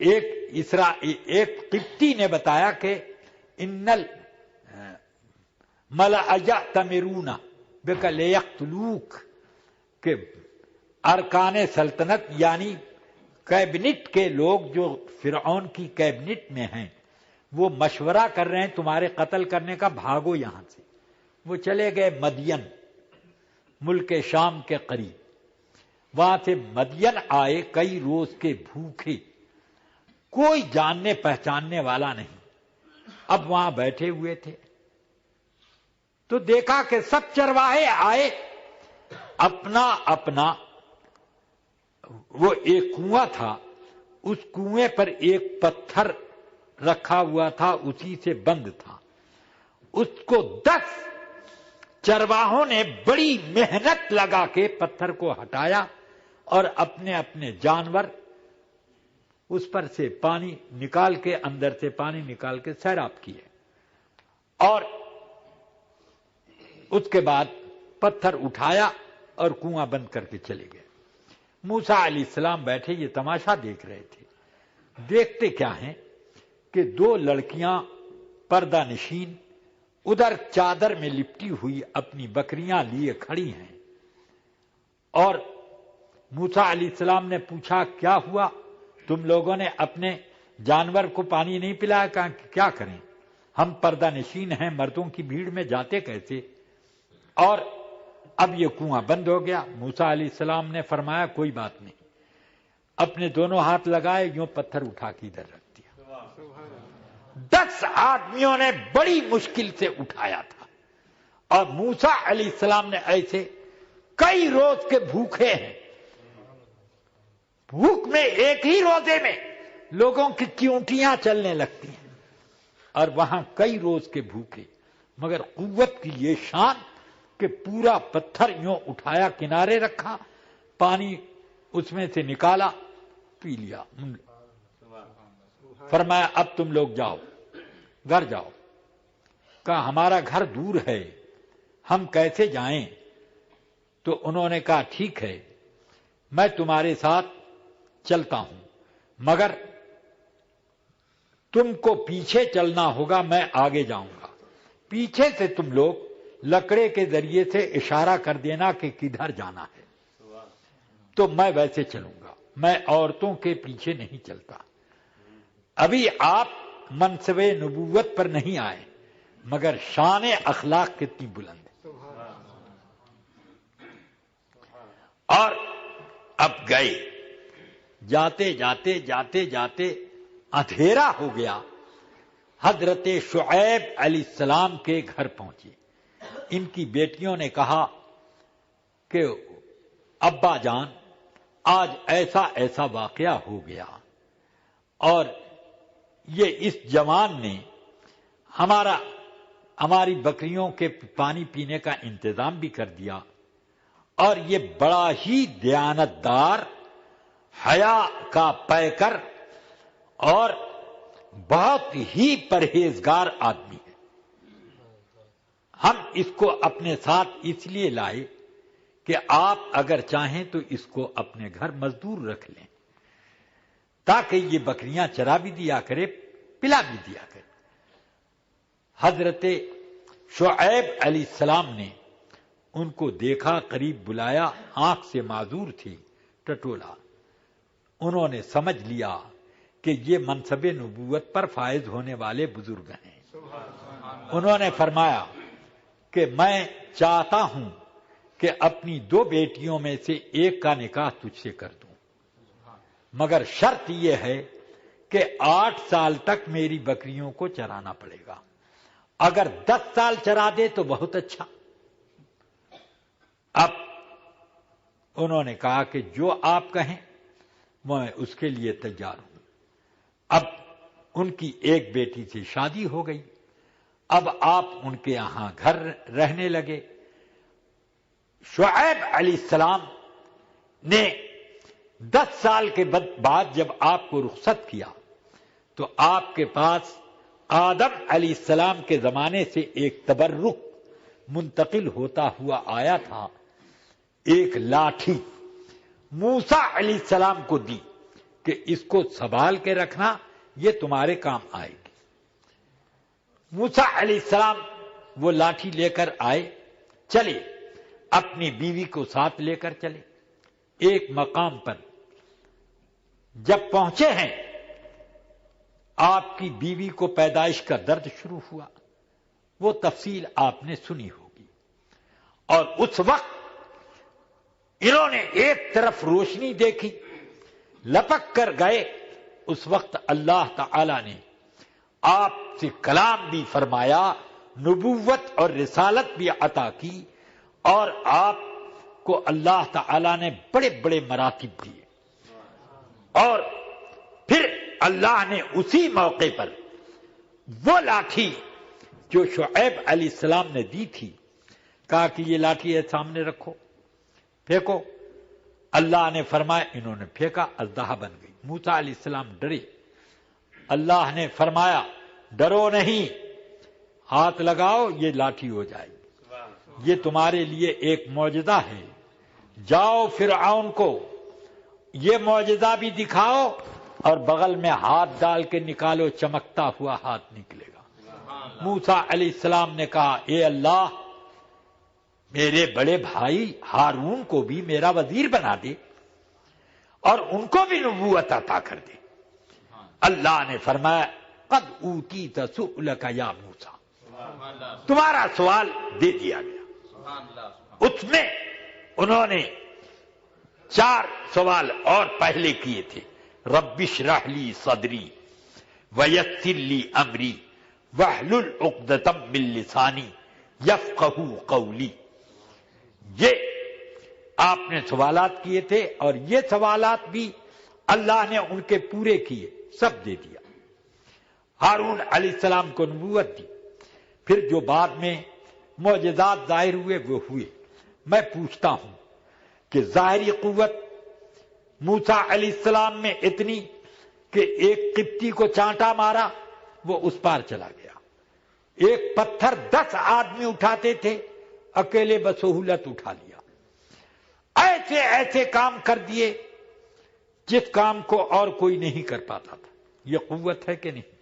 ایک قبطی نے بتایا کہ انل ملأ یأتمرون بک لیقتلوک، کہ ارکان سلطنت یعنی کیبنٹ کے لوگ جو فرعون کی کیبنٹ میں ہیں وہ مشورہ کر رہے ہیں تمہارے قتل کرنے کا، بھاگو یہاں سے۔ وہ چلے گئے مدین، ملک شام کے قریب۔ وہاں سے مدین آئے، کئی روز کے بھوکے، کوئی جاننے پہچاننے والا نہیں۔ اب وہاں بیٹھے ہوئے تھے تو دیکھا کہ سب چرواہے آئے، اپنا اپنا، وہ ایک کنواں تھا، اس کنویں پر ایک پتھر رکھا ہوا تھا، اسی سے بند تھا۔ اس کو 10 چرواہوں نے بڑی محنت لگا کے پتھر کو ہٹایا اور اپنے اپنے جانور اس پر سے پانی نکال کے، اندر سے پانی نکال کے سیراب کیے، اور اس کے بعد پتھر اٹھایا اور کنواں بند کر کے چلے گئے۔ موسیٰ علیہ السلام بیٹھے یہ تماشا دیکھ رہے تھے۔ دیکھتے کیا ہیں کہ 2 لڑکیاں پردہ نشین ادھر چادر میں لپٹی ہوئی اپنی بکریاں لیے کھڑی ہیں، اور موسیٰ علیہ السلام نے پوچھا کیا ہوا، تم لوگوں نے اپنے جانور کو پانی نہیں پلایا؟ کہا کہ کیا کریں، ہم پردہ نشین ہیں، مردوں کی بھیڑ میں جاتے کیسے، اور اب یہ کنواں بند ہو گیا۔ موسیٰ علیہ السلام نے فرمایا کوئی بات نہیں، اپنے دونوں ہاتھ لگائے، یوں پتھر اٹھا کے ادھر رکھ دیا۔ 10 آدمیوں نے بڑی مشکل سے اٹھایا تھا، اور موسیٰ علیہ السلام نے ایسے کئی روز کے بھوکے ہیں، بھوک میں ایک ہی روزے میں لوگوں کی چیونٹیاں چلنے لگتی ہیں، اور وہاں کئی روز کے بھوکے، مگر قوت کی یہ شان کہ پورا پتھر یوں اٹھایا، کنارے رکھا، پانی اس میں سے نکالا، پی لیا۔ فرمایا اب تم لوگ جاؤ، گھر جاؤ۔ کہا ہمارا گھر دور ہے، ہم کیسے جائیں؟ تو انہوں نے کہا ٹھیک ہے، میں تمہارے ساتھ چلتا ہوں، مگر تم کو پیچھے چلنا ہوگا، میں آگے جاؤں گا، پیچھے سے تم لوگ لکڑے کے ذریعے سے اشارہ کر دینا کہ کدھر جانا ہے، تو میں ویسے چلوں گا، میں عورتوں کے پیچھے نہیں چلتا۔ ابھی آپ منصب نبوت پر نہیں آئے، مگر شان اخلاق کتنی بلند ہے۔ اور اب گئے، جاتے جاتے جاتے جاتے اندھیرا ہو گیا، حضرت شعیب علیہ السلام کے گھر پہنچے۔ ان کی بیٹیوں نے کہا کہ ابا جان آج ایسا ایسا واقعہ ہو گیا، اور یہ اس جوان نے ہماری بکریوں کے پانی پینے کا انتظام بھی کر دیا، اور یہ بڑا ہی دیانتدار، حیا کا پیکر اور بہت ہی پرہیزگار آدمی ہے۔ ہم اس کو اپنے ساتھ اس لیے لائے کہ آپ اگر چاہیں تو اس کو اپنے گھر مزدور رکھ لیں، تاکہ یہ بکریاں چرا بھی دیا کرے، پلا بھی دیا کرے۔ حضرت شعیب علیہ السلام نے ان کو دیکھا، قریب بلایا، آنکھ سے معذور تھی، ٹٹولا۔ انہوں نے سمجھ لیا کہ یہ منصب نبوت پر فائز ہونے والے بزرگ ہیں۔ انہوں نے فرمایا کہ میں چاہتا ہوں کہ اپنی 2 بیٹیوں میں سے ایک کا نکاح تجھ سے کر دوں، مگر شرط یہ ہے کہ 8 سال تک میری بکریوں کو چرانا پڑے گا، اگر 10 سال چرا دے تو بہت اچھا۔ اب انہوں نے کہا کہ جو آپ کہیں میں اس کے لیے تیار ہوں۔ اب ان کی ایک بیٹی سے شادی ہو گئی، اب آپ ان کے یہاں گھر رہنے لگے۔ شعیب علیہ السلام نے 10 سال کے بعد جب آپ کو رخصت کیا تو آپ کے پاس آدم علیہ السلام کے زمانے سے ایک تبرک منتقل ہوتا ہوا آیا تھا، ایک لاٹھی موسیٰ علیہ السلام کو دی کہ اس کو سنبھال کے رکھنا، یہ تمہارے کام آئے گی۔ موسیٰ علیہ السلام وہ لاٹھی لے کر آئے، چلے، اپنی بیوی کو ساتھ لے کر چلے۔ ایک مقام پر جب پہنچے ہیں، آپ کی بیوی کو پیدائش کا درد شروع ہوا، وہ تفصیل آپ نے سنی ہوگی۔ اور اس وقت انہوں نے ایک طرف روشنی دیکھی، لپک کر گئے، اس وقت اللہ تعالی نے آپ سے کلام بھی فرمایا، نبوت اور رسالت بھی عطا کی، اور آپ کو اللہ تعالی نے بڑے بڑے مراتب دیے۔ اور پھر اللہ نے اسی موقع پر وہ لاٹھی جو شعیب علیہ السلام نے دی تھی، کہا کہ یہ لاٹھی ہے سامنے رکھو، پھینکو۔ اللہ نے فرمایا، انہوں نے پھینکا، اژدہا بن گئی۔ موسیٰ علیہ السلام ڈرے، اللہ نے فرمایا ڈرو نہیں، ہاتھ لگاؤ، یہ لاٹھی ہو جائے گی۔ یہ تمہارے لیے ایک معجزہ ہے، جاؤ فرعون کو یہ معجزہ بھی دکھاؤ، اور بغل میں ہاتھ ڈال کے نکالو، چمکتا ہوا ہاتھ نکلے گا۔ موسیٰ علیہ السلام نے کہا، اے اللہ، میرے بڑے بھائی ہارون کو بھی میرا وزیر بنا دے اور ان کو بھی نبوت عطا کر دے۔ اللہ نے فرمایا، قد اوتیت سؤلک یا موسیٰ، تمہارا سوال دے دیا گیا۔ اس میں انہوں نے 4 سوال اور پہلے کیے تھے، رب اشرح لی صدری ویسر لی امری واحلل عقدۃ من لسانی یفقہوا قولی۔ یہ آپ نے سوالات کیے تھے، اور یہ سوالات بھی اللہ نے ان کے پورے کیے، سب دے دیا۔ ہارون علیہ السلام کو نبوت دی، پھر جو بعد میں معجزات ظاہر ہوئے وہ ہوئے۔ میں پوچھتا ہوں کہ ظاہری قوت موسیٰ علیہ السلام میں اتنی کہ ایک قبطی کو چانٹا مارا، وہ اس پار چلا گیا۔ ایک پتھر 10 آدمی اٹھاتے تھے، اکیلے بسہولت اٹھا لیا۔ ایسے ایسے کام کر دیے جس کام کو اور کوئی نہیں کر پاتا تھا۔ یہ قوت ہے کہ نہیں؟